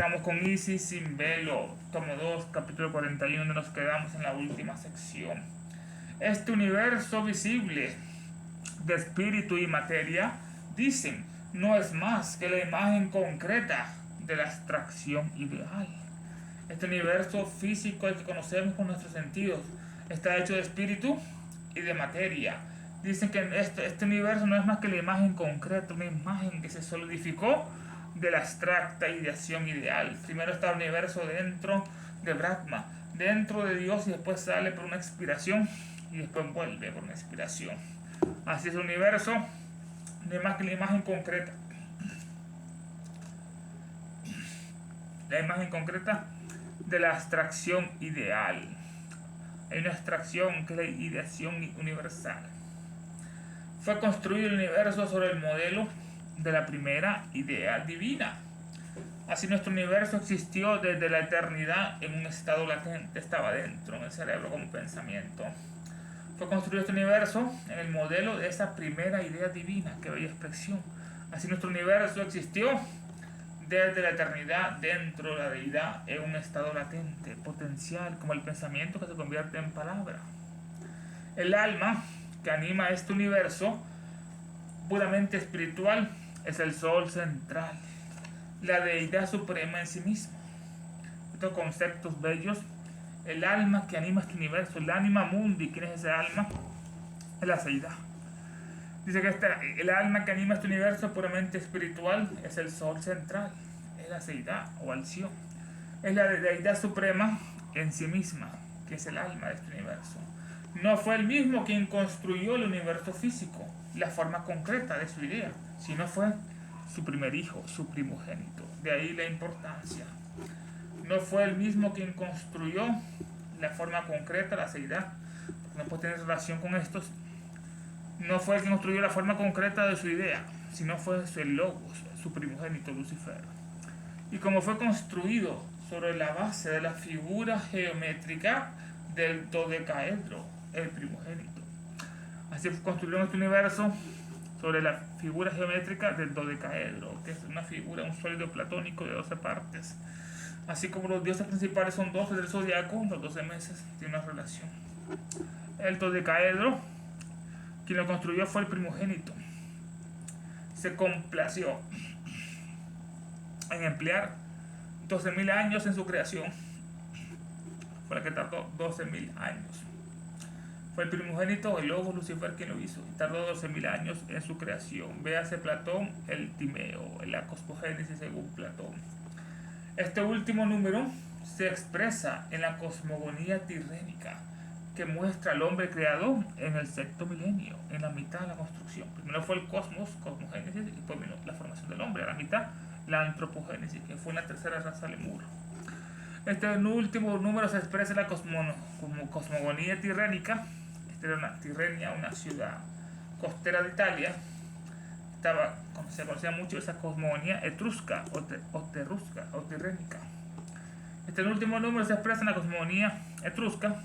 Estamos con Isis sin velo, tomo 2, capítulo 41, donde nos quedamos en la última sección. Este universo visible de espíritu y materia, dicen, no es más que la imagen concreta de la abstracción ideal. Este universo físico, el que conocemos con nuestros sentidos, está hecho de espíritu y de materia. Dicen que este universo no es más que la imagen concreta, una imagen que se solidificó de la abstracta ideación ideal. Primero está el universo dentro de Brahma, dentro de Dios, y después sale por una expiración y después vuelve por una expiración. Así es el universo, no es más que la imagen concreta. La imagen concreta de la abstracción ideal. Hay una abstracción que es la ideación universal. Fue construido el universo sobre el modelo de la primera idea divina. Así nuestro universo existió desde la eternidad en un estado latente, estaba dentro en el cerebro como pensamiento. Fue construido este universo en el modelo de esa primera idea divina, que bella expresión. Así nuestro universo existió desde la eternidad dentro de la deidad en un estado latente, potencial, como el pensamiento que se convierte en palabra. El alma que anima este universo puramente espiritual es el sol central, la deidad suprema en sí misma. Estos conceptos bellos, el alma que anima este universo, el anima mundi. ¿Quién es ese alma? Es la deidad. Dice que el alma que anima este universo puramente espiritual es el sol central, es la deidad o alción, es la deidad suprema en sí misma, que es el alma de este universo. No fue el mismo quien construyó el universo físico, la forma concreta de su idea, sino fue su primer hijo, su primogénito. De ahí la importancia. No fue el mismo quien construyó la forma concreta, la deidad, no puede tener relación con estos. No fue el que construyó la forma concreta de su idea, sino fue el Logos, su primogénito Lucifer. Y como fue construido sobre la base de la figura geométrica del dodecaedro, el primogénito. Así construyeron este universo sobre la figura geométrica del dodecaedro, que es una figura, un sólido platónico de 12 partes. Así como los dioses principales son 12 del zodiaco, los 12 meses tienen una relación. El dodecaedro, quien lo construyó fue el primogénito. Se complació en emplear 12.000 años en su creación. Fue la que tardó 12.000 años. Fue el primogénito, el Logos, Lucifer, quien lo hizo. Y tardó 12.000 años en su creación. Véase Platón, el Timeo, la cosmogénesis según Platón. Este último número se expresa en la cosmogonía tirrénica, que muestra al hombre creado en el sexto milenio, en la mitad de la construcción. Primero fue el cosmos, cosmogénesis, y después vino la formación del hombre. A la mitad, la antropogénesis, que fue en la tercera raza lemur. Este último número se expresa en la como cosmogonía tirrénica. Esta era una Tirrenia, una ciudad costera de Italia. Se conocía mucho esa cosmogonía etrusca o terrusca o tirrénica. Este último número se expresa en la cosmogonía etrusca,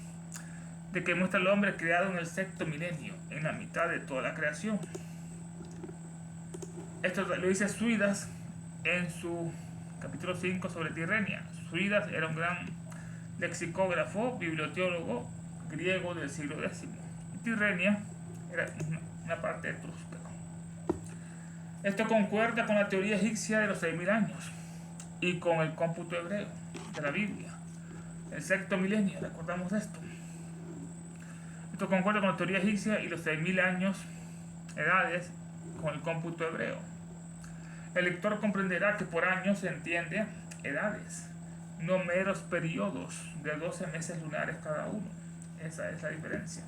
de que muestra al hombre creado en el sexto milenio, en la mitad de toda la creación. Esto lo dice Suidas en su capítulo 5 sobre Tirrenia. Suidas era un gran lexicógrafo, biblioteólogo griego del siglo X. Y Tirrenia era una parte etrusca. Esto concuerda con la teoría egipcia de los 6.000 años y con el cómputo hebreo de la Biblia. El sexto milenio, recordamos esto. Esto concuerda con la teoría egipcia y los 6.000 años, edades, con el cómputo hebreo. El lector comprenderá que por años se entiende edades, no meros periodos de 12 meses lunares cada uno. Esa es la diferencia.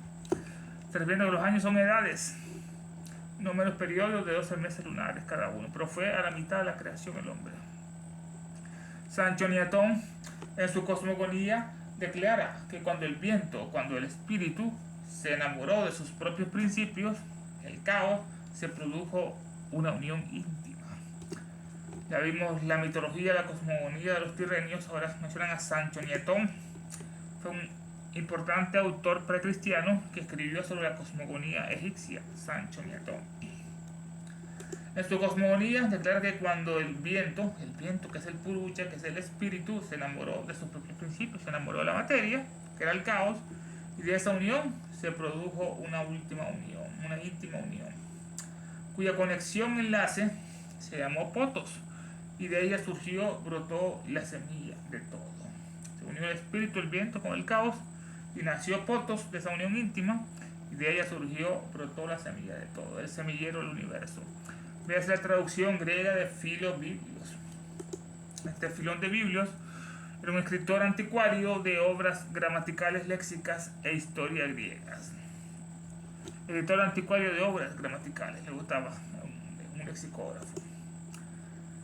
Se refiere a que los años son edades, no meros periodos de 12 meses lunares cada uno. Pero fue a la mitad de la creación el hombre. Sancho Niatón, en su cosmogonía, declara que cuando el viento, cuando el espíritu se enamoró de sus propios principios, el caos, se produjo una unión íntima. Ya vimos la mitología, la cosmogonía de los tirrenios. Ahora mencionan a Sancho Niatón. Fue un importante autor precristiano que escribió sobre la cosmogonía egipcia, Sancho Niatón. En su cosmogonía declara que cuando el viento que es el purucha, que es el espíritu, se enamoró de sus propios principios, se enamoró de la materia, que era el caos, y de esa unión se produjo una íntima unión, cuya conexión enlace se llamó potos, y de ella brotó la semilla de todo. Se unió el espíritu, el viento con el caos, y nació potos de esa unión íntima, y de ella brotó la semilla de todo, el semillero del universo. Veas la traducción griega de Filón Biblios. Este Filón de Biblios era un escritor anticuario de obras gramaticales, léxicas e historia griegas. Editor anticuario de obras gramaticales, le gustaba, un lexicógrafo.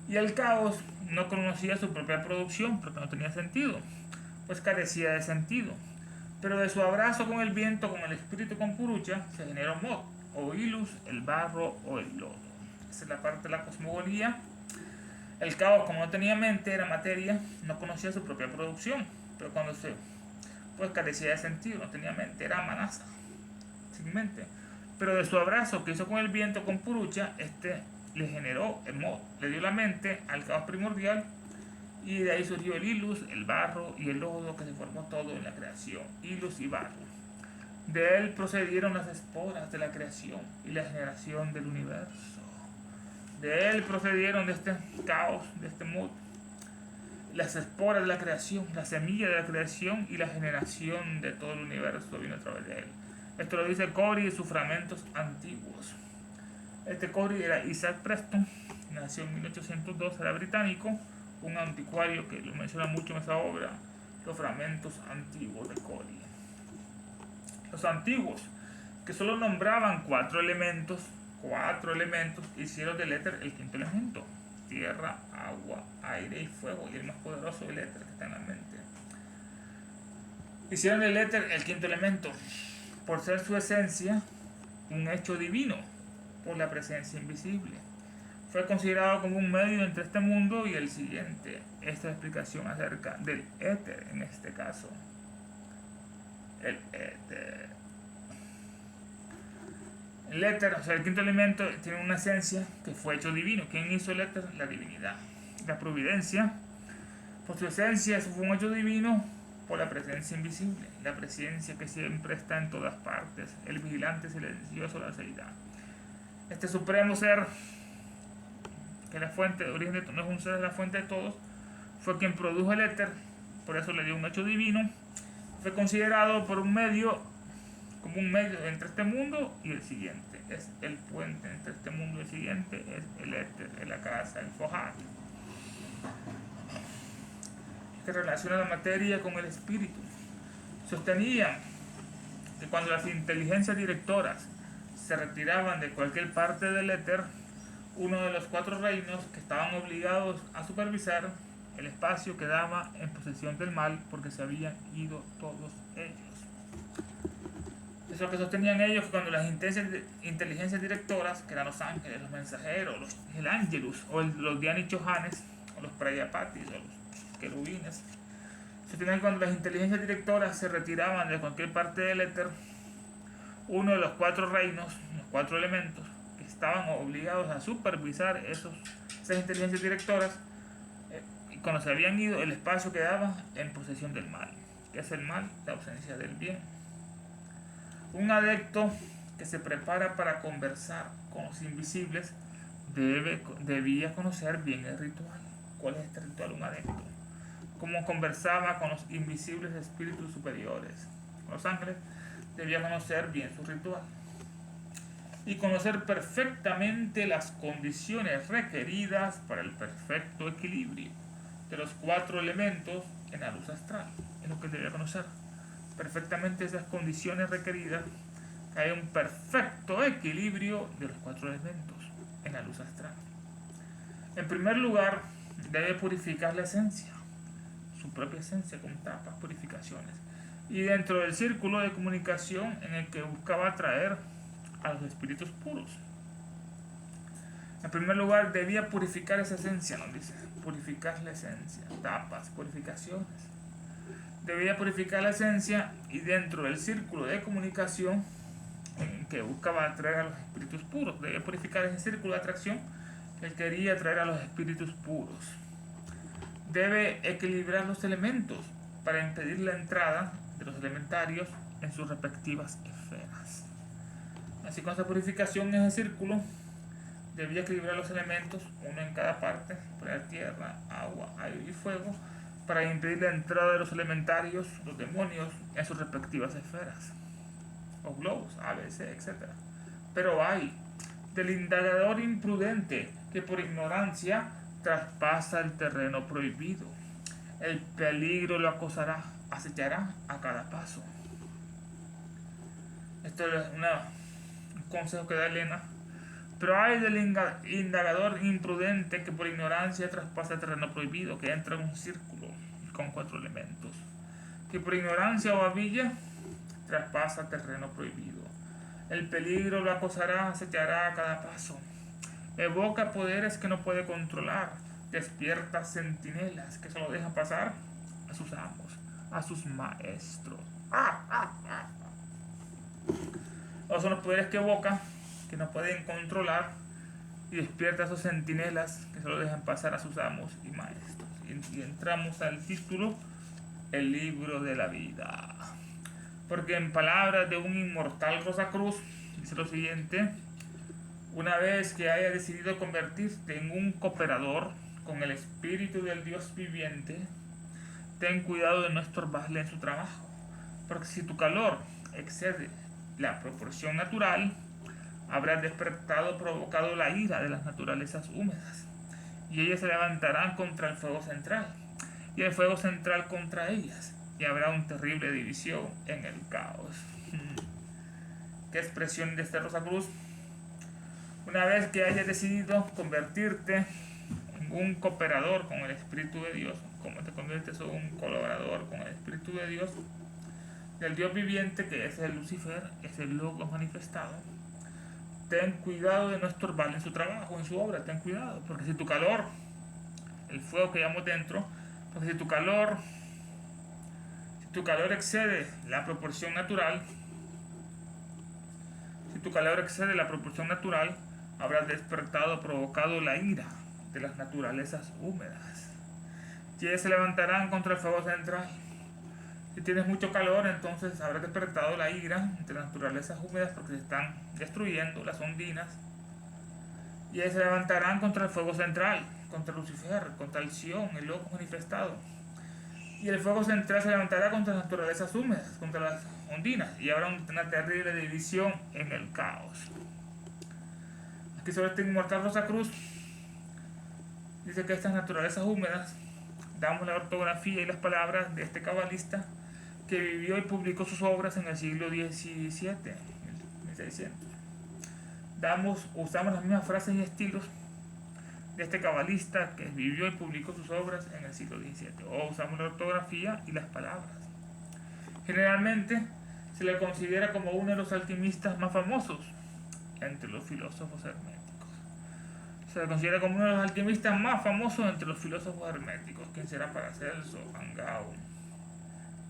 Y el caos no conocía su propia producción porque no tenía sentido, pues carecía de sentido. Pero de su abrazo con el viento, con el espíritu, con purucha, se generó mod, o ilus, el barro o el lodo. Esa es la parte de la cosmogonía. El caos, como no tenía mente, era materia, no conocía su propia producción, pero pues carecía de sentido, no tenía mente, era manasa, sin mente. Pero de su abrazo que hizo con el viento, con purucha, le generó el mod, le dio la mente al caos primordial, y de ahí surgió el ilus, el barro y el lodo, que se formó todo en la creación, ilus y barro. De él procedieron las esporas de la creación y la generación del universo. De él procedieron, de este caos, de este mood, las esporas de la creación, la semilla de la creación y la generación de todo el universo vino a través de él. Esto lo dice Corey y sus fragmentos antiguos. Este Corey era Isaac Preston, nació en 1802, era británico, un anticuario que lo menciona mucho en esa obra, los fragmentos antiguos de Corey. Los antiguos, que solo nombraban cuatro elementos, hicieron del éter el quinto elemento: tierra, agua, aire y fuego, y el más poderoso, el éter, que está en la mente. Hicieron del éter el quinto elemento, por ser su esencia un hecho divino, por la presencia invisible. Fue considerado como un medio entre este mundo y el siguiente. Esta explicación acerca del éter, en este caso. El éter. El éter, o sea, el quinto elemento, tiene una esencia que fue hecho divino. ¿Quién hizo el éter? La divinidad. La providencia, por su esencia, eso fue un hecho divino por la presencia invisible. La presencia que siempre está en todas partes. El vigilante silencioso de la deidad. Este supremo ser, que la fuente de origen de todo, no es un ser, es la fuente de todos, fue quien produjo el éter, por eso le dio un hecho divino. Fue considerado como un medio entre este mundo y el siguiente. Es el puente entre este mundo y el siguiente, es el éter, es la casa, el fojar, que relaciona la materia con el espíritu. Sostenía que cuando las inteligencias directoras se retiraban de cualquier parte del éter, uno de los cuatro reinos que estaban obligados a supervisar el espacio quedaba en posesión del mal, porque se habían ido todos ellos. Eso que sostenían ellos, que cuando las inteligencias directoras, que eran los ángeles, los mensajeros, el ángelus, o los Dhyani Chohanes, o los Prayapatis, o los querubines, sostenían que cuando las inteligencias directoras se retiraban de cualquier parte del éter, uno de los cuatro reinos, los cuatro elementos, que estaban obligados a supervisar esas inteligencias directoras, y cuando se habían ido, el espacio quedaba en posesión del mal. ¿Qué es el mal? La ausencia del bien. Un adepto que se prepara para conversar con los invisibles debía conocer bien el ritual. ¿Cuál es este ritual? Un adepto. Cómo conversaba con los invisibles espíritus superiores, con los ángeles, debía conocer bien su ritual y conocer perfectamente las condiciones requeridas para el perfecto equilibrio de los cuatro elementos en la luz astral. Es lo que debía conocer perfectamente, esas condiciones requeridas, que haya un perfecto equilibrio de los cuatro elementos en la luz astral. En primer lugar, debe purificar la esencia, su propia esencia, con tapas, purificaciones, y dentro del círculo de comunicación en el que buscaba atraer a los espíritus puros. En primer lugar, debía purificar esa esencia, nos dice, purificar la esencia, tapas, purificaciones. Debía purificar la esencia, y dentro del círculo de comunicación en que buscaba atraer a los espíritus puros, debía purificar ese círculo de atracción Él quería traer a los espíritus puros. Debe equilibrar los elementos para impedir la entrada de los elementarios en sus respectivas esferas. Así, con esta purificación en ese círculo, debía equilibrar los elementos, uno en cada parte, poner tierra, agua, aire y fuego, para impedir la entrada de los elementarios, los demonios, en sus respectivas esferas, o globos, A, B, C, etc. Pero hay del indagador imprudente que por ignorancia traspasa el terreno prohibido. El peligro lo acosará, acechará a cada paso. Esto es un consejo que da Elena. Pero hay del indagador imprudente que por ignorancia traspasa el terreno prohibido, que entra en un círculo con 4 elementos, que por ignorancia o babilla traspasa terreno prohibido. El peligro lo acosará, acechará a cada paso. Evoca poderes que no puede controlar. Despierta centinelas que solo dejan pasar a sus amos, a sus maestros. O son los poderes que evoca, que no pueden controlar, y despierta a esos centinelas que solo dejan pasar a sus amos y maestros. Y entramos al título, el libro de la vida. Porque en palabras de un inmortal Rosacruz, dice lo siguiente: una vez que haya decidido convertirte en un cooperador con el espíritu del Dios viviente, ten cuidado de no estorbarle en su trabajo, porque si tu calor excede la proporción natural, habrás despertado, provocado la ira de las naturalezas húmedas, y ellas se levantarán contra el fuego central, y el fuego central contra ellas, y habrá una terrible división en el caos. ¿Qué expresión de este Rosacruz? Una vez que hayas decidido convertirte en un cooperador con el Espíritu de Dios, como te conviertes en un colaborador con el Espíritu de Dios, del Dios viviente, que es el Lucifer, es el Logos manifestado, ten cuidado de no estorbarle en su trabajo, en su obra, ten cuidado, porque si tu calor, el fuego que llevamos dentro, porque si tu calor excede la proporción natural, habrás despertado, provocado la ira de las naturalezas húmedas, y ellas se levantarán contra el fuego central. Si tienes mucho calor, entonces habrás despertado la ira de las naturalezas húmedas, porque se están destruyendo las ondinas, y ellas se levantarán contra el fuego central, contra Lucifer, contra el Sion, el Loco manifestado. Y el fuego central se levantará contra las naturalezas húmedas, contra las ondinas, y habrá una terrible división en el caos. Aquí sobre este inmortal Rosacruz dice que estas naturalezas húmedas, damos la ortografía y las palabras de este cabalista que vivió y publicó sus obras en el siglo XVII, 1600. Usamos las mismas frases y estilos de este cabalista que vivió y publicó sus obras en el siglo XVII, o usamos la ortografía y las palabras. Generalmente se le considera como uno de los alquimistas más famosos entre los filósofos herméticos. Se le considera como uno de los alquimistas más famosos entre los filósofos herméticos, quien será Paracelso, Angao,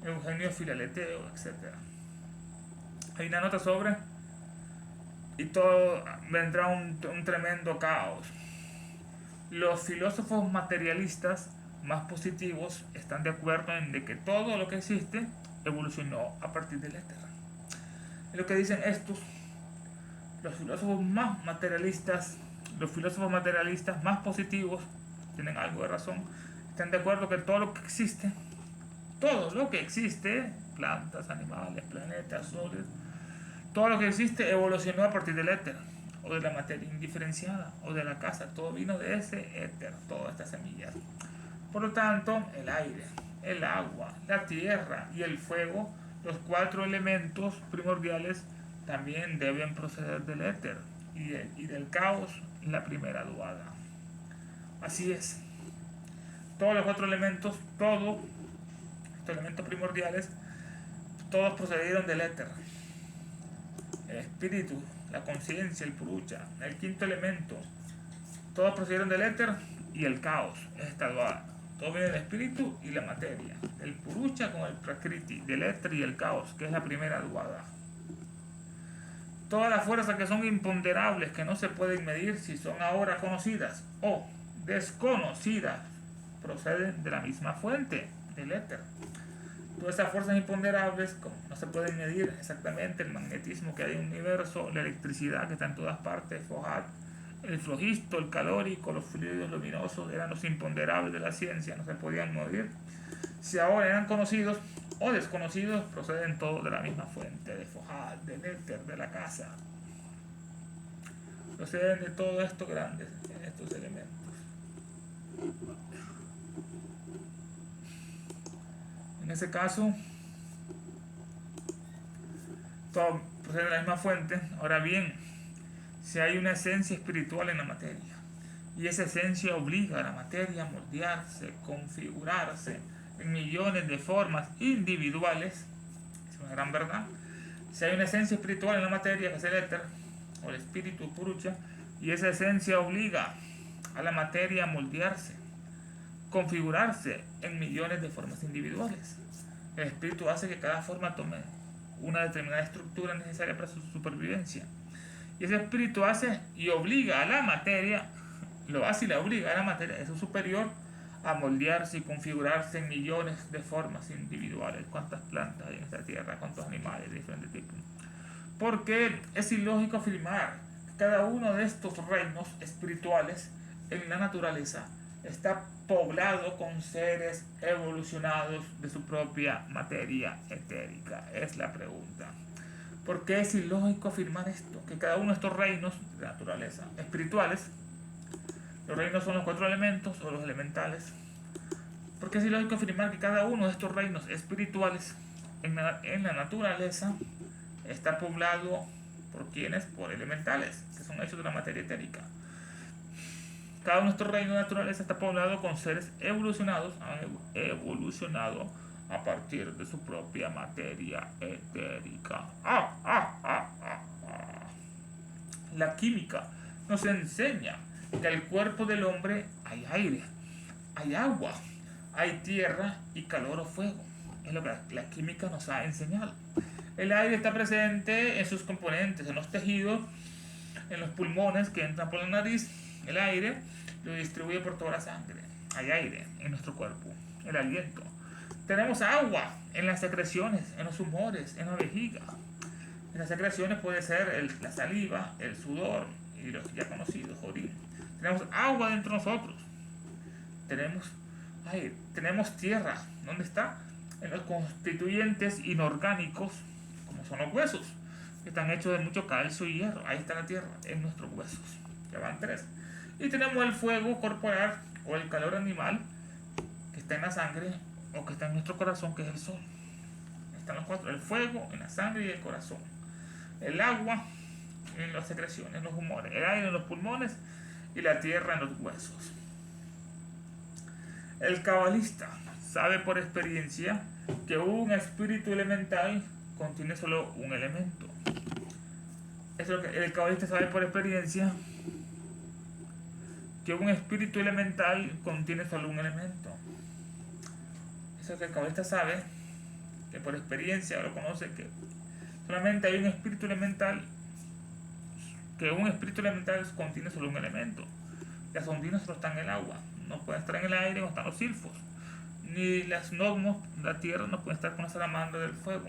Eugenio Filaleteo, etc. Hay una nota sobre, y todo vendrá un tremendo caos. Los filósofos materialistas más positivos están de acuerdo en de que todo lo que existe evolucionó a partir del éter. Es lo que dicen estos. Los filósofos materialistas más positivos, tienen algo de razón, están de acuerdo que todo lo que existe, plantas, animales, planetas, soles, todo lo que existe evolucionó a partir del éter, o de la materia indiferenciada, o de la casa. Todo vino de ese éter, todas estas semillas. Por lo tanto, el aire, el agua, la tierra y el fuego, los 4 elementos primordiales, también deben proceder del éter y del caos en la primera duada. Así es. Todos los 4 elementos, estos elementos primordiales, todos procedieron del éter. El espíritu, la conciencia, el purucha, el 5.º elemento, todos procedieron del éter y el caos, esta duada. Todo viene del espíritu y la materia, del purucha con el prakriti, del éter y el caos, que es la primera duada. Todas las fuerzas que son imponderables, que no se pueden medir si son ahora conocidas o desconocidas, proceden de la misma fuente, del éter. Todas esas fuerzas imponderables, como no se pueden medir exactamente, el magnetismo que hay en el universo, la electricidad que está en todas partes, Foucault, el flogisto, el calórico, los fluidos luminosos, eran los imponderables de la ciencia, no se podían medir. Si ahora eran conocidos o desconocidos, proceden todos de la misma fuente, de Foucault, del éter, de la casa. Proceden de todos estos grandes, estos elementos. En ese caso, todo procede de la misma fuente. Ahora bien, si hay una esencia espiritual en la materia, y esa esencia obliga a la materia a moldearse, configurarse en millones de formas individuales, es una gran verdad. Si hay una esencia espiritual en la materia, que es el éter, o el espíritu purucha, y esa esencia obliga a la materia a moldearse, configurarse en millones de formas individuales. El espíritu hace que cada forma tome una determinada estructura necesaria para su supervivencia. Y ese espíritu hace y obliga a la materia, lo hace y la obliga a la materia, eso superior, a moldearse y configurarse en millones de formas individuales. ¿Cuántas plantas hay en esta tierra? ¿Cuántos animales de diferentes tipos? Porque es ilógico afirmar que cada uno de estos reinos espirituales en la naturaleza está poblado con seres evolucionados de su propia materia etérica. Es la pregunta. ¿Por qué es ilógico afirmar esto? Que cada uno de estos reinos de naturaleza espirituales, los reinos son los 4 elementos o los elementales. ¿Por qué es ilógico afirmar que cada uno de estos reinos espirituales en la naturaleza está poblado por quienes? Por elementales, que son hechos de la materia etérica. Cada uno de estos reinos de naturaleza está poblado con seres evolucionados, han evolucionado a partir de su propia materia etérica. La química nos enseña que al cuerpo del hombre hay aire, hay agua, hay tierra y calor o fuego. Es lo que la química nos ha enseñado. El aire está presente en sus componentes, en los tejidos, en los pulmones que entran por la nariz. El aire lo distribuye por toda la sangre. Hay aire en nuestro cuerpo, el aliento. Tenemos agua en las secreciones, en los humores, en la vejiga. En las secreciones puede ser la saliva, el sudor y los ya conocidos, orín. Tenemos agua dentro de nosotros. Tenemos tierra. ¿Dónde está? En los constituyentes inorgánicos, como son los huesos, que están hechos de mucho calcio y hierro. Ahí está la tierra, en nuestros huesos. Ya van 3. Y tenemos el fuego corporal o el calor animal, que está en la sangre o que está en nuestro corazón, que es el sol. Están los 4, el fuego en la sangre y el corazón, el agua en las secreciones, en los humores, el aire en los pulmones y la tierra en los huesos. El cabalista sabe por experiencia que un espíritu elemental contiene solo un elemento. Eso es lo que el cabalista sabe por experiencia, que un espíritu elemental contiene solo un elemento. Eso es lo que el cabalista sabe, que por experiencia lo conoce, que solamente hay un espíritu elemental, que un espíritu elemental contiene solo un elemento. Las ondinas solo están en el agua, no pueden estar en el aire o están los silfos, ni las gnomos, la tierra, no pueden estar con la salamandra del fuego.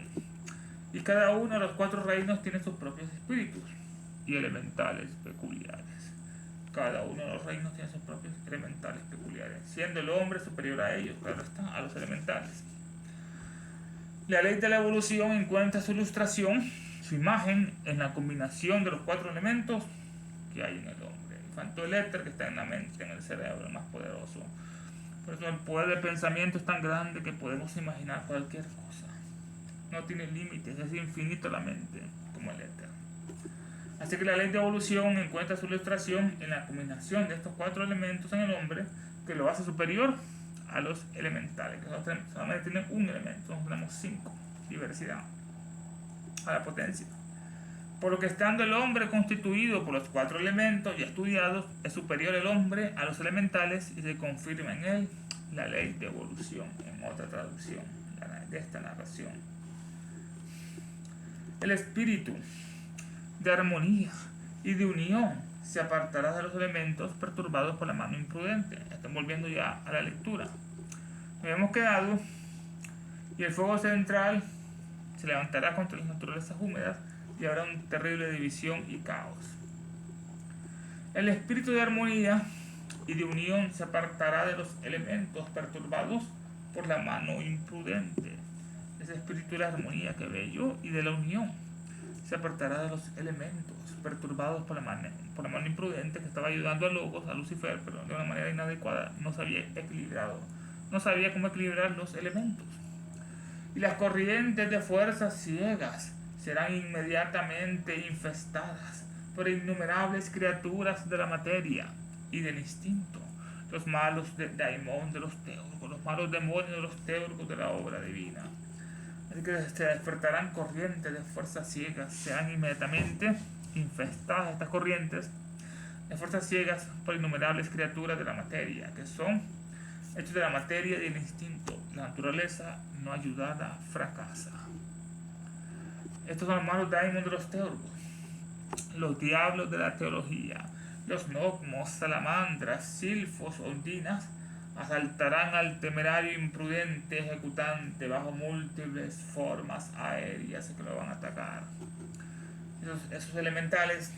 Y cada uno de los 4 reinos tiene sus propios espíritus y elementales peculiares. Cada uno de los reinos tiene sus propios elementales peculiares, siendo el hombre superior a ellos, claro está, a los elementales. La ley de la evolución encuentra su ilustración, su imagen, en la combinación de los 4 elementos que hay en el hombre. Tanto el éter, que está en la mente, en el cerebro, el más poderoso. Por eso el poder del pensamiento es tan grande que podemos imaginar cualquier cosa. No tiene límites, es infinito la mente, como el éter. Así que la ley de evolución encuentra su ilustración en la combinación de estos 4 elementos en el hombre, que lo hace superior a los elementales, que solamente tienen un elemento, nosotros tenemos 5, diversidad, a la potencia. Por lo que estando el hombre constituido por los 4 elementos ya estudiados, es superior el hombre a los elementales y se confirma en él la ley de evolución, en otra traducción de esta narración. El espíritu de armonía y de unión se apartará de los elementos perturbados por la mano imprudente. Estamos volviendo ya a la lectura. Nos habíamos quedado, y el fuego central se levantará contra las naturalezas húmedas y habrá una terrible división y caos. El espíritu de armonía y de unión se apartará de los elementos perturbados por la mano imprudente. Ese espíritu de la armonía, que bello, y de la unión se apartará de los elementos perturbados por la mano imprudente, que estaba ayudando a Logos, a Lucifer, pero de una manera inadecuada. No sabía cómo equilibrar los elementos. Y las corrientes de fuerzas ciegas serán inmediatamente infestadas por innumerables criaturas de la materia y del instinto, los malos daimon de los teurgos, los malos demonios de los teurgos de la obra divina. Así que se despertarán corrientes de fuerzas ciegas, serán inmediatamente infestadas estas corrientes de fuerzas ciegas por innumerables criaturas de la materia, que son hechos de la materia y del instinto. La naturaleza no ayudada fracasa. Estos son los malos daimon de los teurgos, los diablos de la teología, los nocmos, salamandras, silfos, ondinas, asaltarán al temerario imprudente ejecutante bajo múltiples formas aéreas que lo van a atacar. Esos elementales,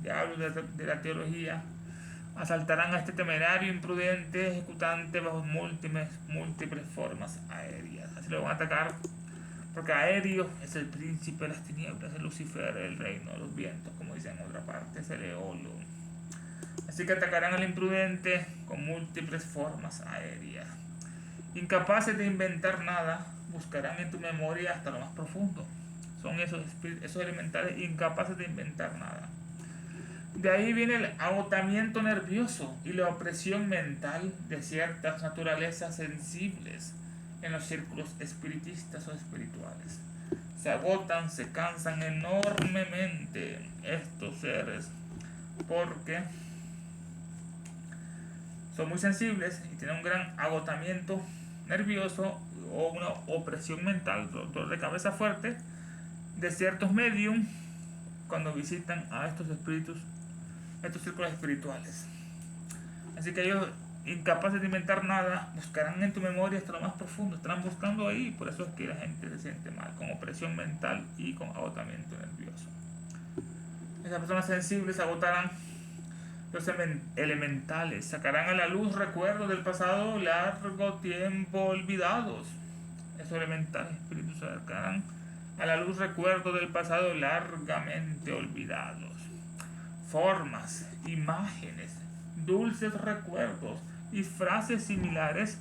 diablos de la teología, asaltarán a este temerario imprudente ejecutante bajo múltiples formas aéreas. Así lo van a atacar, porque Aéreo es el príncipe de las tinieblas, es Lucifer, el reino de los vientos, como dicen en otra parte, es el Eolo. Así que atacarán al imprudente con múltiples formas aéreas. Incapaces de inventar nada, buscarán en tu memoria hasta lo más profundo. Son esos elementales incapaces de inventar nada. De ahí viene el agotamiento nervioso y la opresión mental de ciertas naturalezas sensibles en los círculos espiritistas o espirituales. Se agotan, se cansan enormemente estos seres porque son muy sensibles y tienen un gran agotamiento nervioso o una opresión mental, dolor de cabeza fuerte de ciertos medium cuando visitan a estos espíritus, estos círculos espirituales. Así que ellos, incapaces de inventar nada, buscarán en tu memoria hasta lo más profundo, estarán buscando ahí. Por eso es que la gente se siente mal, con opresión mental y con agotamiento nervioso. Esas personas sensibles agotarán los elementales, sacarán a la luz recuerdos del pasado largo tiempo olvidados. Esos elementales espíritus sacarán a la luz recuerdos del pasado largamente olvidados. Formas, imágenes, dulces recuerdos y frases similares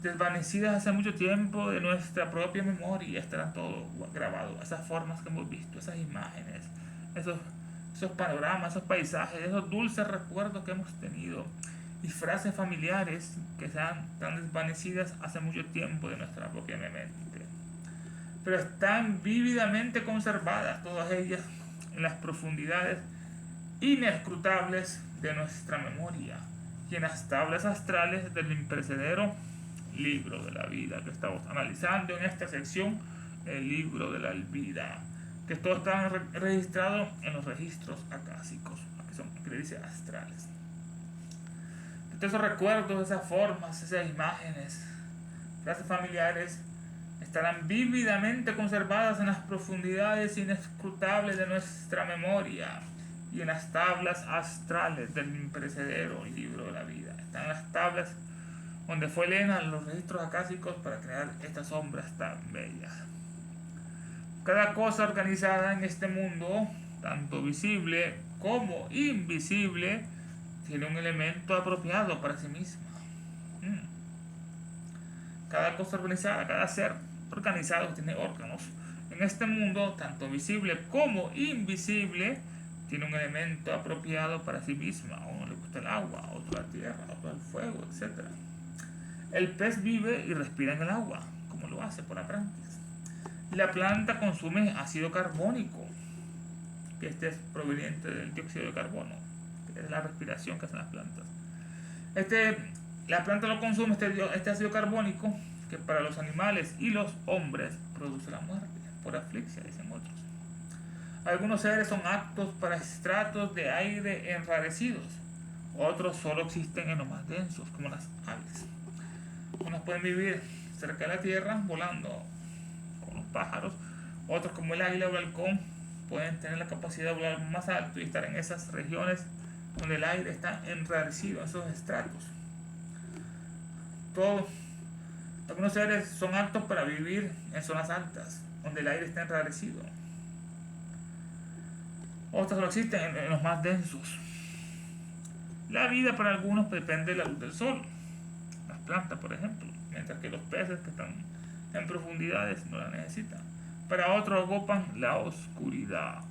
desvanecidas hace mucho tiempo de nuestra propia memoria estarán todo grabado. Esas formas que hemos visto, esas imágenes, esos panoramas, esos paisajes, esos dulces recuerdos que hemos tenido y frases familiares que están tan desvanecidas hace mucho tiempo de nuestra propia mente, pero están vívidamente conservadas todas ellas en las profundidades inescrutables de nuestra memoria y en las tablas astrales del imperecedero libro de la vida que estamos analizando en esta sección, el libro de la vida, que todo está registrado en los registros acásicos, que le dice astrales. Entonces esos recuerdos, esas formas, esas imágenes, frases familiares estarán vívidamente conservadas en las profundidades inescrutables de nuestra memoria y en las tablas astrales del imperecedero libro de la vida. Están las tablas donde fue Elena los registros acásicos para crear estas sombras tan bellas. Cada cosa organizada en este mundo, tanto visible como invisible, tiene un elemento apropiado para sí misma. Cada cosa organizada, cada ser organizado tiene órganos. En este mundo, tanto visible como invisible, tiene un elemento apropiado para sí misma. A uno le gusta el agua, a otro la tierra, a otro el fuego, etc. El pez vive y respira en el agua, como lo hace por las branquias. La planta consume ácido carbónico, que este es proveniente del dióxido de carbono, que es la respiración que hacen las plantas. La planta lo consume, este ácido carbónico, que para los animales y los hombres produce la muerte, por asfixia, dicen otros. Algunos seres son aptos para estratos de aire enrarecidos. Otros solo existen en los más densos, como las aves. Unos pueden vivir cerca de la tierra, volando con los pájaros. Otros, como el águila o el halcón, pueden tener la capacidad de volar más alto y estar en esas regiones donde el aire está enrarecido, en esos estratos. Algunos seres son aptos para vivir en zonas altas, donde el aire está enrarecido. Otros solo existen en los más densos. La vida para algunos depende de la luz del sol, las plantas por ejemplo, mientras que los peces que están en profundidades no la necesitan. Para otros ocupan la oscuridad.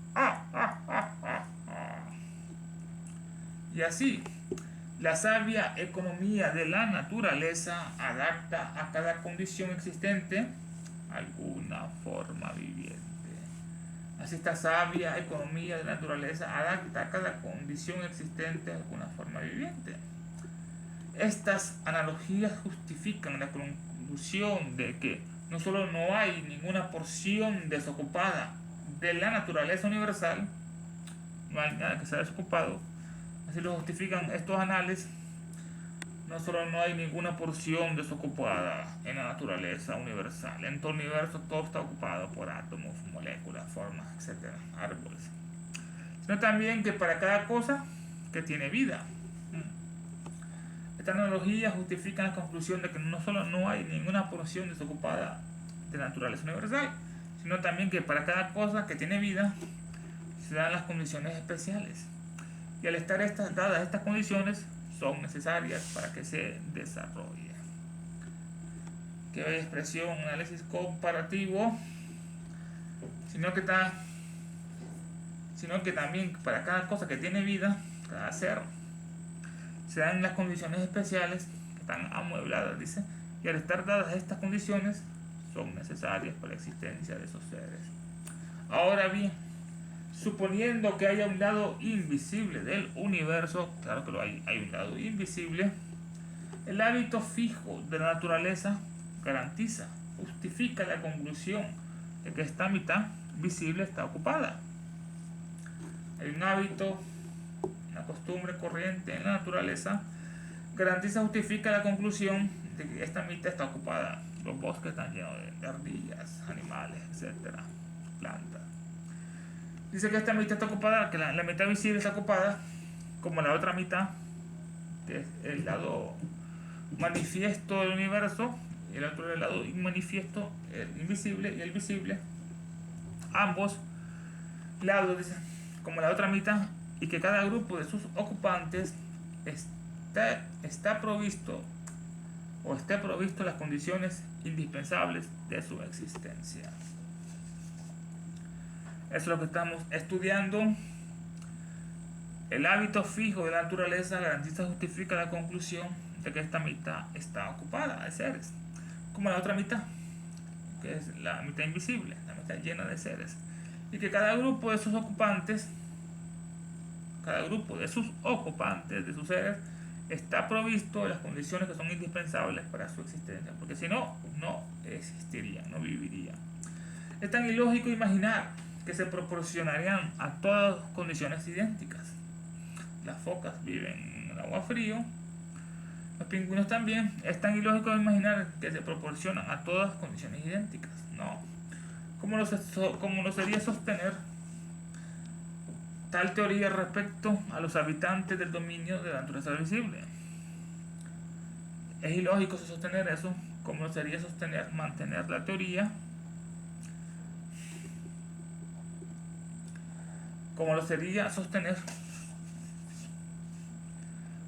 Y así, la sabia economía de la naturaleza adapta a cada condición existente alguna forma viviente. Así, esta sabia economía de la naturaleza adapta a cada condición existente alguna forma viviente. Estas analogías justifican la conclusión de que no solo no hay ninguna porción desocupada de la naturaleza universal, no hay nada que sea desocupado, así lo justifican estos análisis. No solo no hay ninguna porción desocupada en la naturaleza universal, en todo el universo todo está ocupado por átomos, moléculas, formas, etc., árboles, sino también que para cada cosa que tiene vida. Esta analogía justifica la conclusión de que no solo no hay ninguna porción desocupada de la naturaleza universal, sino también que para cada cosa que tiene vida se dan las condiciones especiales. Y al estar dadas estas condiciones, son necesarias para que se desarrolle. Qué bella expresión, análisis comparativo, sino que también para cada cosa que tiene vida, cada ser, se dan las condiciones especiales que están amuebladas, dice, y al estar dadas estas condiciones, son necesarias para la existencia de esos seres. Ahora bien, suponiendo que haya un lado invisible del universo, claro que lo hay un lado invisible, el hábito fijo de la naturaleza garantiza, justifica la conclusión de que esta mitad visible está ocupada. Hay un hábito, una costumbre corriente en la naturaleza, garantiza, justifica la conclusión de que esta mitad está ocupada. Los bosques están llenos de ardillas, animales, etc., plantas. Dice que esta mitad está ocupada, que la mitad visible está ocupada, como la otra mitad, que es el lado manifiesto del universo, y el otro es el lado inmanifiesto, el invisible y el visible. Ambos lados, dice, como la otra mitad, y que cada grupo de sus ocupantes está provisto o esté provisto las condiciones indispensables de su existencia. Eso es lo que estamos estudiando. El hábito fijo de la naturaleza garantiza, justifica la conclusión de que esta mitad está ocupada de seres, como la otra mitad, que es la mitad invisible, la mitad llena de seres, y que cada grupo de sus ocupantes, de sus seres, está provisto de las condiciones que son indispensables para su existencia, porque si no, no existirían, no vivirían. Es tan ilógico imaginar que se proporcionarían a todas condiciones idénticas. Las focas viven en el agua frío, los pingüinos también. Es tan ilógico imaginar que se proporcionan a todas condiciones idénticas. No. ¿Cómo lo sería sostener tal teoría respecto a los habitantes del dominio de la naturaleza visible? Es ilógico sostener eso. ¿Cómo sería mantener la teoría? ¿Cómo lo sería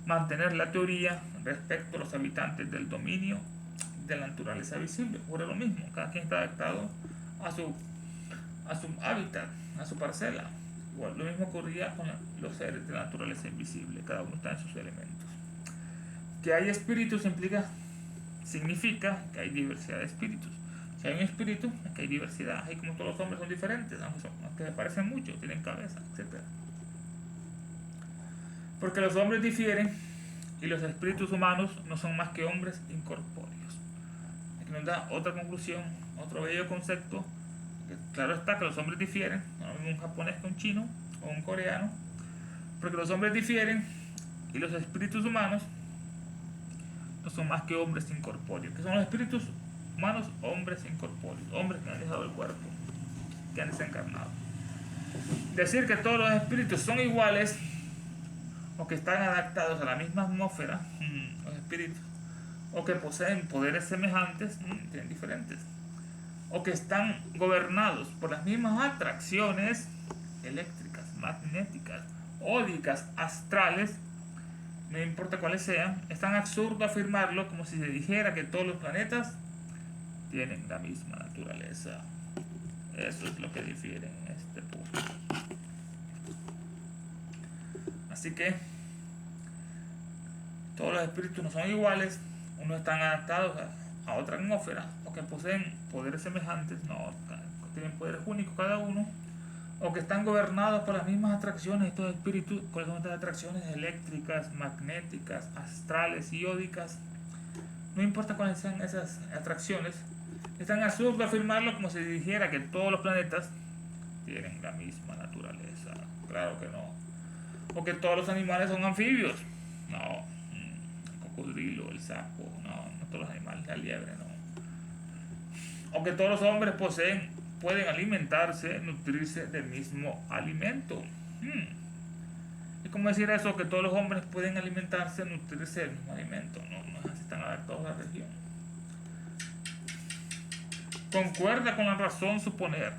mantener la teoría respecto a los habitantes del dominio de la naturaleza visible? Ocurre lo mismo, cada quien está adaptado a su hábitat, a su parcela. Igual, lo mismo ocurría con los seres de la naturaleza invisible, cada uno está en sus elementos. Que hay espíritus significa que hay diversidad de espíritus. Si hay un espíritu, es que hay diversidad. Hay, como todos los hombres son diferentes, aunque se parecen mucho, tienen cabeza, etc. Porque los hombres difieren y los espíritus humanos no son más que hombres incorpóreos. Aquí nos da otra conclusión, otro bello concepto Claro está que los hombres difieren, no es un japonés que un chino o un coreano, porque los hombres difieren y los espíritus humanos no son más que hombres incorpóreos. ¿Qué son los espíritus humanos? Hombres incorpóreos, hombres que han dejado el cuerpo, que han desencarnado. Decir que todos los espíritus son iguales o que están adaptados a la misma atmósfera, los espíritus, o que poseen poderes semejantes, tienen diferentes, o que están gobernados por las mismas atracciones eléctricas, magnéticas, ódicas, astrales, no importa cuáles sean, es tan absurdo afirmarlo como si se dijera que todos los planetas tienen la misma naturaleza. Eso es lo que difiere en este punto. Así que todos los espíritus no son iguales, unos están adaptados a otra atmósfera, o que poseen poderes semejantes, no, tienen poderes únicos cada uno, o que están gobernados por las mismas atracciones. Estos espíritus, ¿cuáles son estas atracciones? Eléctricas, magnéticas, astrales y iódicas. No importa cuáles sean esas atracciones, es tan absurdo afirmarlo como si dijera que todos los planetas tienen la misma naturaleza. Claro que no. O que todos los animales son anfibios. No. El cocodrilo, el sapo, no todos los animales, la liebre, no. O que todos los hombres pueden alimentarse, nutrirse del mismo alimento. ¿Y cómo decir eso? Que todos los hombres pueden alimentarse, nutrirse del mismo alimento. No es así, están adaptados a la región. Concuerda con la razón suponer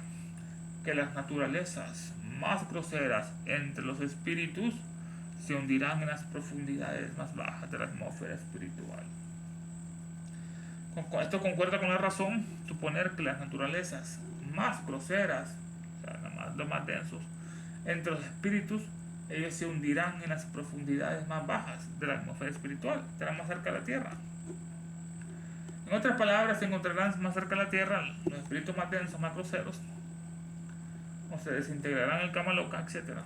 que las naturalezas más groseras entre los espíritus se hundirán en las profundidades más bajas de la atmósfera espiritual. Esto concuerda con la razón suponer que las naturalezas más groseras, o sea, los más densos, entre los espíritus, ellos se hundirán en las profundidades más bajas de la atmósfera espiritual, estarán más cerca de la tierra. En otras palabras, se encontrarán más cerca de la tierra los espíritus más densos, más groseros, o se desintegrarán en el Kama Loka, etc.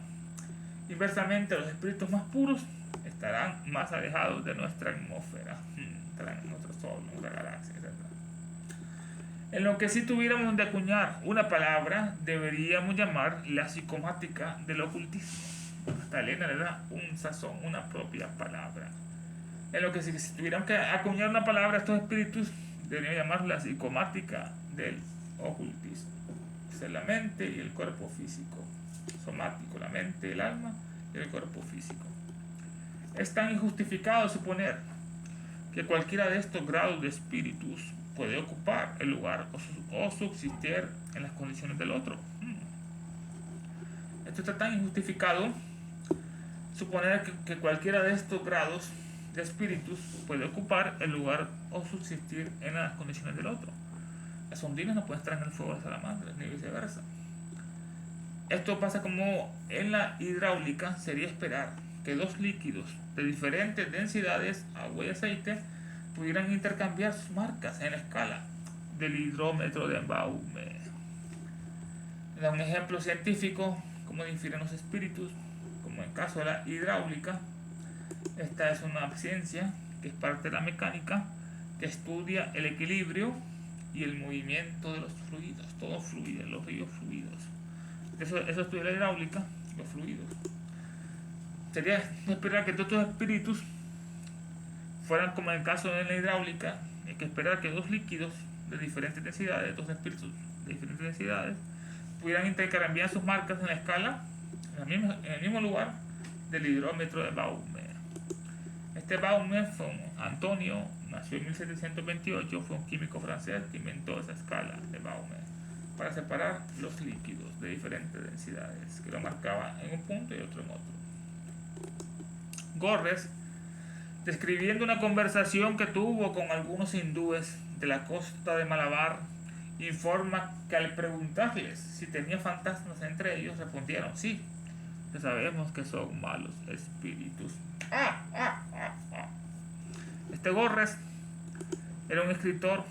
Inversamente, los espíritus más puros estarán más alejados de nuestra atmósfera, estarán en nuestro sol, en nuestra galaxia, etc. En lo que si tuviéramos de acuñar una palabra, deberíamos llamar la psicomática del ocultismo. Hasta Elena le da un sazón, una propia palabra. En lo que si tuviéramos que acuñar una palabra a estos espíritus, deberíamos llamar la psicomática del ocultismo. Es la mente y el cuerpo físico. Somático, la mente, el alma y el cuerpo físico. Es tan injustificado suponer que cualquiera de estos grados de espíritus puede ocupar el lugar o subsistir en las condiciones del otro. Esto está tan injustificado suponer que cualquiera de estos grados de espíritus puede ocupar el lugar o subsistir en las condiciones del otro. Las ondinas no pueden estar en el fuego de salamandras, ni viceversa. Esto pasa como en la hidráulica sería esperar que dos líquidos de diferentes densidades, agua y aceite, pudieran intercambiar sus marcas en la escala del hidrómetro de Baume. Da un ejemplo científico cómo difieren los espíritus, como en el caso de la hidráulica. Esta es una ciencia que es parte de la mecánica, que estudia el equilibrio y el movimiento de los fluidos, todo fluido, los ríos fluidos. Eso estudia la hidráulica, los fluidos. Sería esperar que todos los espíritus fueran como en el caso de la hidráulica, hay que esperar que dos líquidos de diferentes densidades, dos espíritus de diferentes densidades, pudieran intercambiar sus marcas en la escala, en el mismo lugar del hidrómetro de Baume. Este Baume fue Antonio, nació en 1728, fue un químico francés que inventó esa escala de Baume para separar los líquidos de diferentes densidades, que lo marcaba en un punto y otro en otro. Gorres, describiendo una conversación que tuvo con algunos hindúes de la costa de Malabar, informa que al preguntarles si tenía fantasmas entre ellos, respondieron: sí, ya sabemos que son malos espíritus. Este Gorres era un escritor,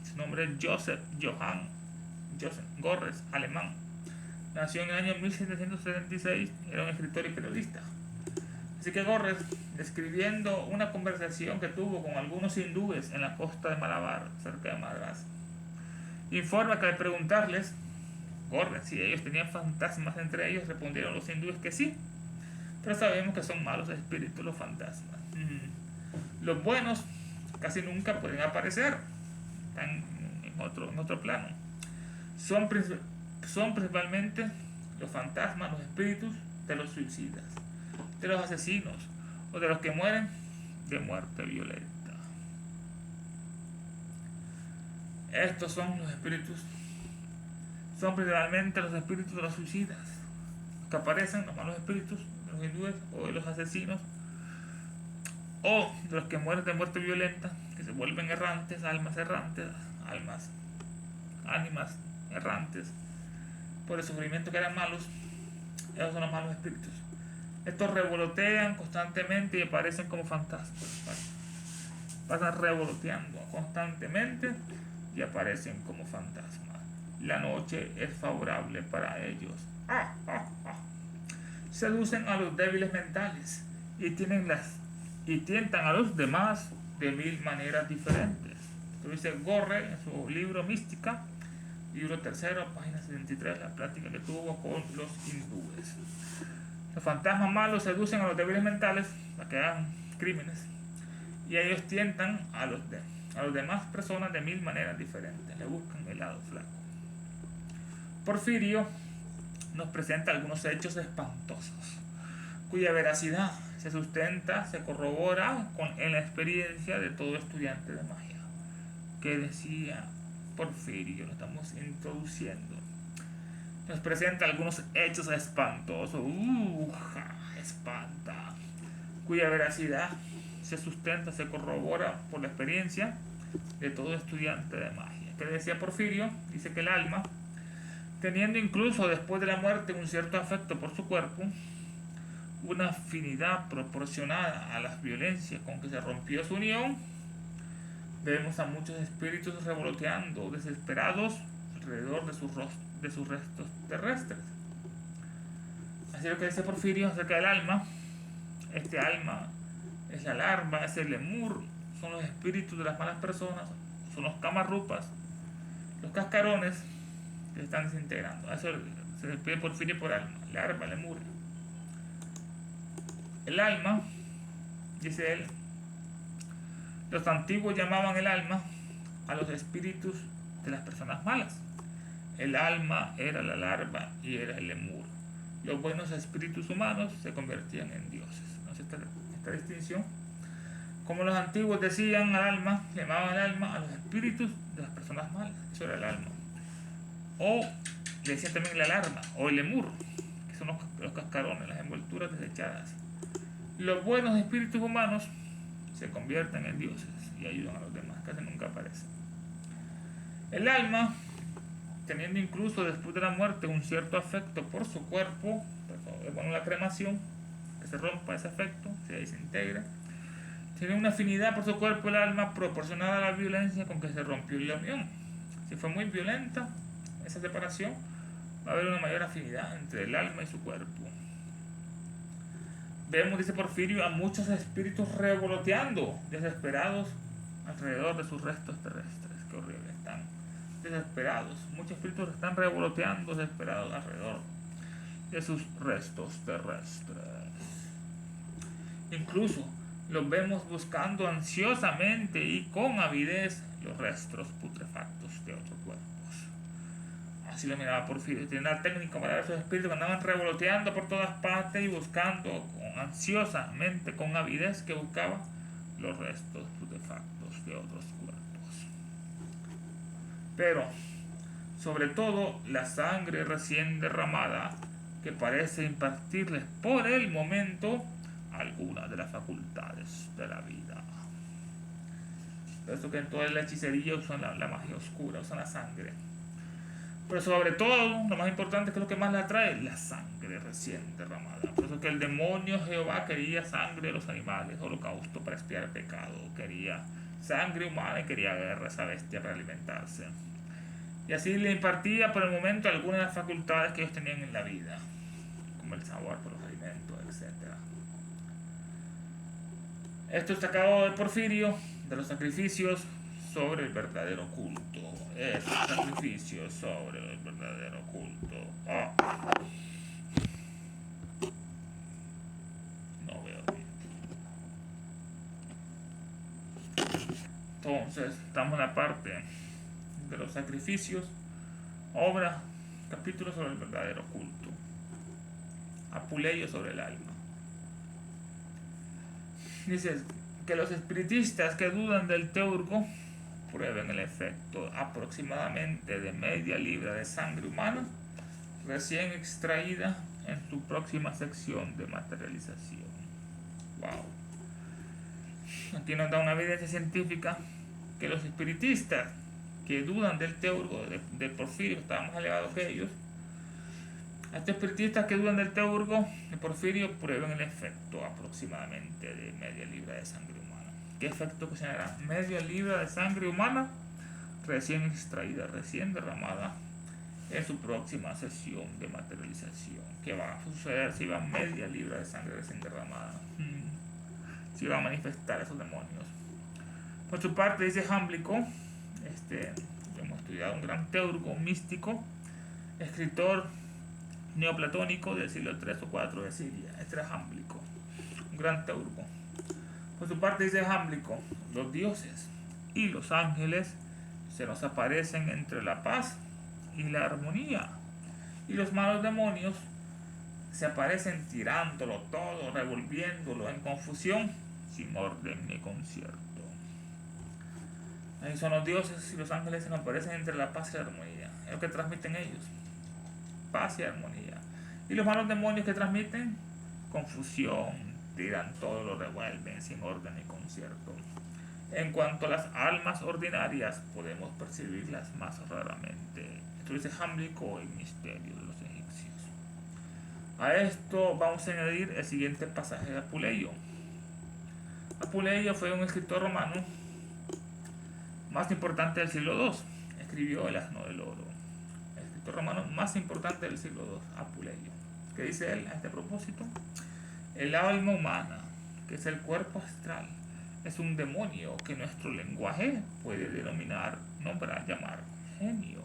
su nombre es Joseph Gorres, alemán. Nació en el año 1776, era un escritor y periodista. Así que Gorres, describiendo una conversación que tuvo con algunos hindúes en la costa de Malabar, cerca de Madrás, informa que al preguntarles Gorren, si ellos tenían fantasmas entre ellos, respondieron los hindúes que sí. Pero sabemos que son malos espíritus los fantasmas. Los buenos casi nunca pueden aparecer. Están en otro plano. Son principalmente los fantasmas, los espíritus de los suicidas, de los asesinos o de los que mueren de muerte violenta. Estos son los espíritus, son principalmente los espíritus de los suicidas que aparecen, los malos espíritus de los hindúes o de los asesinos o de los que mueren de muerte violenta, que se vuelven errantes, ánimas errantes por el sufrimiento que eran malos. Esos son los malos espíritus. Estos revolotean constantemente y aparecen como fantasmas. Pasan revoloteando constantemente y aparecen como fantasmas. La noche es favorable para ellos. Seducen a los débiles mentales y tientan a los demás de 1000 maneras diferentes. Esto dice Gorre en su libro Mística, libro 3, página 73, la plática que tuvo con los hindúes. Los fantasmas malos seducen a los débiles mentales para que hagan crímenes y ellos tientan a los demás personas de 1000 maneras diferentes. Le buscan el lado flaco. Porfirio nos presenta algunos hechos espantosos cuya veracidad se corrobora en la experiencia de todo estudiante de magia. Que decía Porfirio, lo estamos introduciendo. Nos presenta algunos hechos espantosos, espanta, cuya veracidad se corrobora por la experiencia de todo estudiante de magia. Que decía Porfirio, dice que el alma, teniendo incluso después de la muerte un cierto afecto por su cuerpo, una afinidad proporcionada a las violencias con que se rompió su unión, vemos a muchos espíritus revoloteando desesperados alrededor de sus restos terrestres. Así es lo que dice Porfirio acerca del alma. Este alma es la larva, es el lemur, son los espíritus de las malas personas, son los camarrupas, los cascarones que se están desintegrando. A eso se despide Porfirio por alma, larva, lemur. El alma, dice él, los antiguos llamaban el alma a los espíritus de las personas malas. El alma era la larva y era el lemur. Los buenos espíritus humanos se convertían en dioses. Entonces esta distinción, como los antiguos decían al alma, llamaban al alma a los espíritus de las personas malas. Eso era el alma. O le decían también la larva o el lemur, que son los cascarones, las envolturas desechadas. Los buenos espíritus humanos se convierten en dioses y ayudan a los demás, casi nunca aparecen. El alma, teniendo incluso después de la muerte un cierto afecto por su cuerpo, es bueno la cremación, que se rompa ese afecto, se desintegra, tiene una afinidad por su cuerpo el alma proporcionada a la violencia con que se rompió la unión. Si fue muy violenta esa separación, va a haber una mayor afinidad entre el alma y su cuerpo. Vemos, dice Porfirio, a muchos espíritus revoloteando, desesperados, alrededor de sus restos terrestres. Qué horrible, están desesperados. Muchos espíritus están revoloteando, desesperados, alrededor de sus restos terrestres. Incluso los vemos buscando ansiosamente y con avidez los restos putrefactos de otros cuerpos. Así lo miraba Porfirio. Tenía una técnica para ver esos espíritus que andaban revoloteando por todas partes y buscando ansiosamente, con avidez, que buscaba los restos putrefactos de otros cuerpos. Pero, sobre todo, la sangre recién derramada, que parece impartirles por el momento algunas de las facultades de la vida. Por eso que en toda la hechicería usan la magia oscura, usan la sangre. Pero sobre todo, lo más importante, que es lo que más le atrae, la sangre recién derramada. Por eso que el demonio Jehová quería sangre de los animales, holocausto para expiar el pecado, quería sangre humana y quería guerra, esa bestia, para alimentarse. Y así le impartía por el momento algunas de las facultades que ellos tenían en la vida, como el sabor por los alimentos, etc. Esto es sacado de Porfirio, de los sacrificios sobre el verdadero culto. es sacrificio sobre el verdadero culto. No veo bien. Entonces, estamos en la parte de los sacrificios, obra, capítulo sobre el verdadero culto, apuleyo sobre el alma. Dice que los espiritistas que dudan del teurgo prueben el efecto aproximadamente de media libra de sangre humana recién extraída en su próxima sección de materialización. Wow. Aquí nos da una evidencia científica que los espiritistas que dudan del teurgo de Porfirio, está más elevado que ellos, estos espiritistas que dudan del teurgo de Porfirio prueben el efecto aproximadamente de media libra de sangre humana. ¿Qué efecto ocasionará? Media libra de sangre humana recién extraída, recién derramada en su próxima sesión de materialización. ¿Qué va a suceder si va media libra de sangre recién derramada? Si va a manifestar esos demonios. Por su parte dice Jámblico, hemos estudiado un gran teurgo místico, escritor neoplatónico del siglo 3 o 4 de Siria. Este era Jámblico, un gran teurgo. Por su parte dice Jámblico, los dioses y los ángeles se nos aparecen entre la paz y la armonía, y los malos demonios se aparecen tirándolo todo, revolviéndolo en confusión, sin orden ni concierto. Ahí son los dioses y los ángeles se nos aparecen entre la paz y la armonía, es lo que transmiten ellos, paz y armonía. Y los malos demonios que transmiten confusión, tiran todo, lo revuelven sin orden ni concierto. En cuanto a las almas ordinarias, podemos percibirlas más raramente. Esto dice Jámblico, el misterio de los egipcios. A esto vamos a añadir el siguiente pasaje de Apuleyo. Apuleyo fue un escritor romano más importante del siglo II. Escribió El asno del oro. El escritor romano más importante del siglo II, Apuleyo. ¿Qué dice él a este propósito? El alma humana, que es el cuerpo astral, es un demonio que nuestro lenguaje puede denominar, nombrar, llamar genio.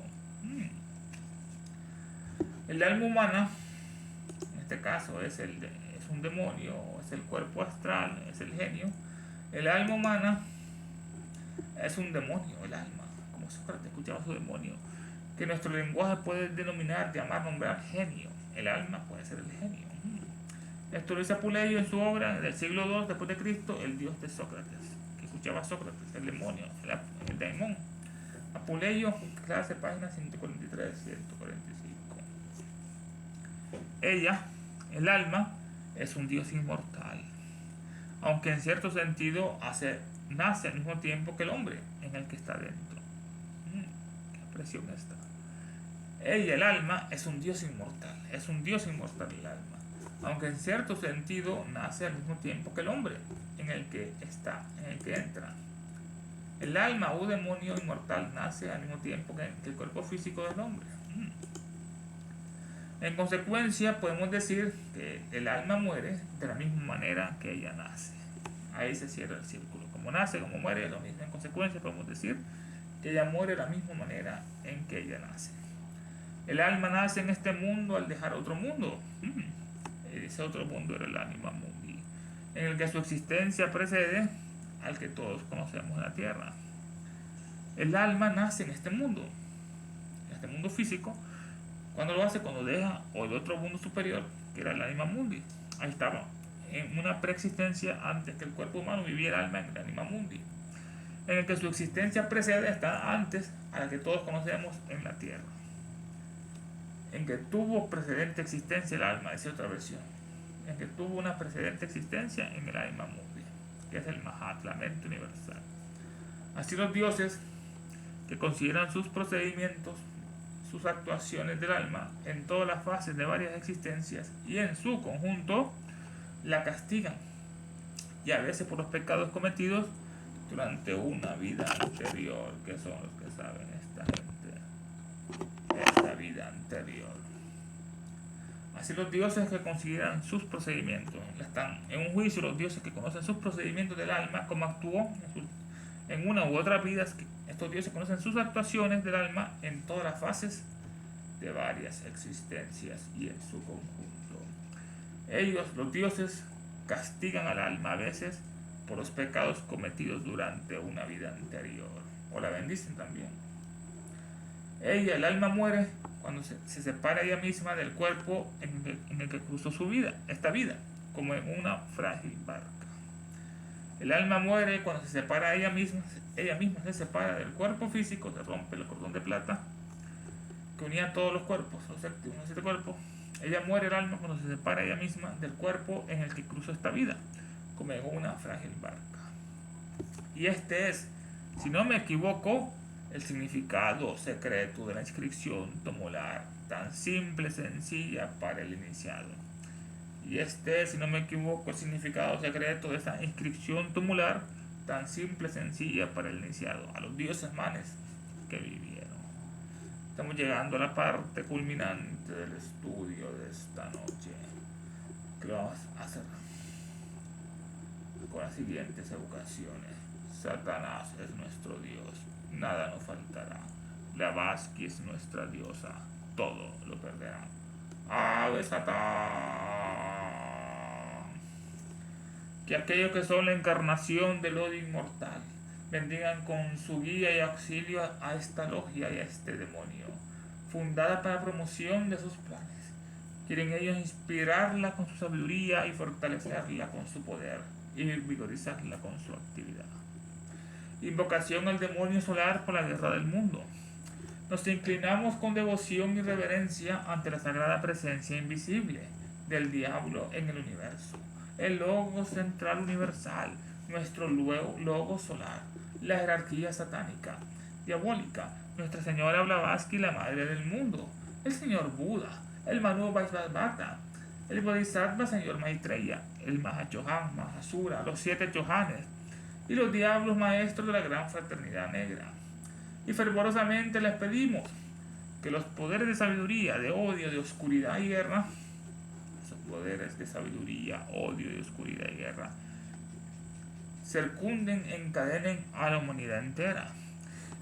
El alma humana, en este caso, es un demonio, es el cuerpo astral, es el genio. El alma humana es un demonio, el alma, como Sócrates escuchaba su demonio, que nuestro lenguaje puede denominar, llamar, nombrar genio. El alma puede ser el genio. Esto lo dice Apuleyo en su obra del siglo II después de Cristo, El dios de Sócrates, que escuchaba a Sócrates, el demonio, el daimón. Apuleyo, clase, página 143, 145. Ella, el alma, es un dios inmortal, aunque en cierto sentido nace al mismo tiempo que el hombre en el que está dentro. Qué expresión esta. Ella, el alma, es un dios inmortal el alma, aunque en cierto sentido nace al mismo tiempo que el hombre en el que entra. El alma o demonio inmortal nace al mismo tiempo que el cuerpo físico del hombre. En consecuencia, podemos decir que el alma muere de la misma manera que ella nace. Ahí se cierra el círculo. Como nace, como muere, es lo mismo. En consecuencia, podemos decir que ella muere de la misma manera en que ella nace. El alma nace en este mundo al dejar otro mundo. Ese otro mundo era el anima mundi, en el que su existencia precede al que todos conocemos en la tierra. El alma nace en este mundo físico. Cuando lo hace, cuando deja o el otro mundo superior, que era el anima mundi. Ahí estaba, en una preexistencia antes que el cuerpo humano, vivía el alma en el anima mundi, en el que su existencia precede, está antes a la que todos conocemos en la tierra. En que tuvo precedente existencia el alma, esa otra versión. En que tuvo una precedente existencia en el anima mundi, que es el Mahat, la mente universal. Así los dioses, que consideran sus procedimientos, sus actuaciones del alma en todas las fases de varias existencias y en su conjunto, la castigan, y a veces por los pecados cometidos durante una vida anterior, que son los que saben esta vida anterior. Así los dioses que consideran sus procedimientos, están en un juicio. Los dioses que conocen sus procedimientos del alma, cómo actuó en una u otra vida, estos estos dioses conocen sus actuaciones del alma en todas las fases de varias existencias y en su conjunto. Ellos, los dioses, castigan al alma a veces por los pecados cometidos durante una vida anterior, o la bendicen también. Ella, el alma, muere cuando se separa ella misma del cuerpo en el que cruzó su vida, esta vida, como en una frágil barca. El alma muere cuando se separa ella misma se separa del cuerpo físico, se rompe el cordón de plata que unía todos los cuerpos, los 7 cuerpos. Ella muere, el alma, cuando se separa ella misma del cuerpo en el que cruzó esta vida, como en una frágil barca. Y este es, si no me equivoco, el significado secreto de la inscripción tumular, tan simple y sencilla para el iniciado. Y este es, si no me equivoco, el significado secreto de esta inscripción tumular, tan simple y sencilla para el iniciado, a los dioses manes que vivieron. Estamos llegando a la parte culminante del estudio de esta noche, que lo vamos a hacer con las siguientes evocaciones. Satanás es nuestro Dios, nada nos faltará. Blavatsky es nuestra diosa, todo lo perderá. ¡Ave Satán! Que aquellos que son la encarnación del odio inmortal bendigan con su guía y auxilio a esta logia y a este demonio, fundada para promoción de sus planes. Quieren ellos inspirarla con su sabiduría y fortalecerla con su poder y vigorizarla con su actividad. Invocación al demonio solar por la guerra del mundo. Nos inclinamos con devoción y reverencia ante la sagrada presencia invisible del diablo en el universo, el logo central universal, nuestro logo solar, la jerarquía satánica, diabólica, Nuestra Señora Blavatsky, la madre del mundo, el señor Buda, el Manu Vaisvata, el Bodhisattva señor Maitreya, el Mahachohan, Mahasura, los 7 Chohanes y los diablos maestros de la gran fraternidad negra. Y fervorosamente les pedimos que los poderes de sabiduría, de odio, de oscuridad y guerra, esos poderes de sabiduría, odio y oscuridad y guerra, circunden, encadenen a la humanidad entera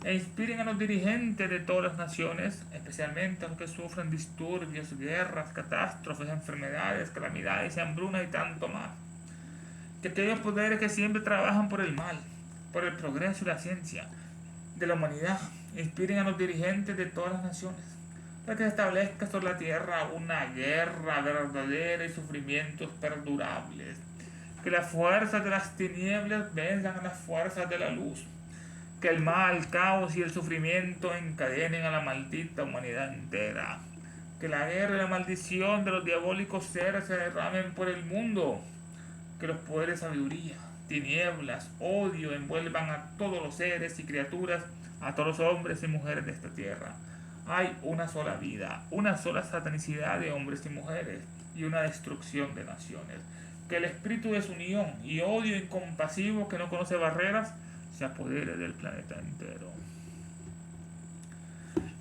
e inspiren a los dirigentes de todas las naciones, especialmente a los que sufren disturbios, guerras, catástrofes, enfermedades, calamidades, hambrunas y tanto más. Que aquellos poderes que siempre trabajan por el mal, por el progreso y la ciencia de la humanidad, inspiren a los dirigentes de todas las naciones para que se establezca sobre la tierra una guerra verdadera y sufrimientos perdurables. Que las fuerzas de las tinieblas venzan a las fuerzas de la luz. Que el mal, caos y el sufrimiento encadenen a la maldita humanidad entera. Que la guerra y la maldición de los diabólicos seres se derramen por el mundo. Que los poderes de sabiduría, tinieblas, odio envuelvan a todos los seres y criaturas, a todos los hombres y mujeres de esta tierra. Hay una sola vida, una sola satanicidad de hombres y mujeres y una destrucción de naciones. Que el espíritu de desunión y odio incompasivo que no conoce barreras se apodere del planeta entero.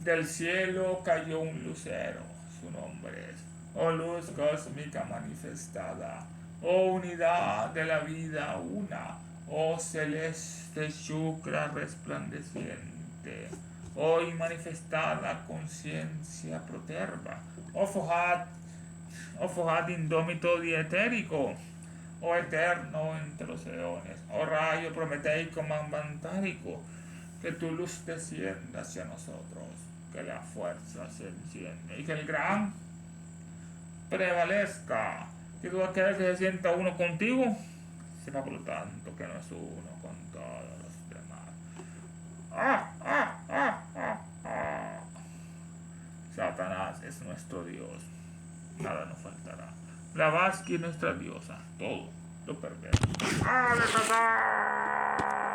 Del cielo cayó un lucero, su nombre es, oh luz cósmica manifestada, oh unidad de la vida una, oh celeste Shukra resplandeciente, oh manifestada conciencia proterva, oh Fojat indómito dietérico, oh eterno entre los eones, oh rayo prometeico manvantárico, que tu luz descienda hacia nosotros, que la fuerza se enciende y que el gran prevalezca, que todo aquel que se sienta uno contigo sepa por lo tanto que no es uno con todos los demás. Satanás es nuestro Dios, nada nos faltará. Blavatsky es nuestra diosa, todo lo perdemos. ¡Ave Satán!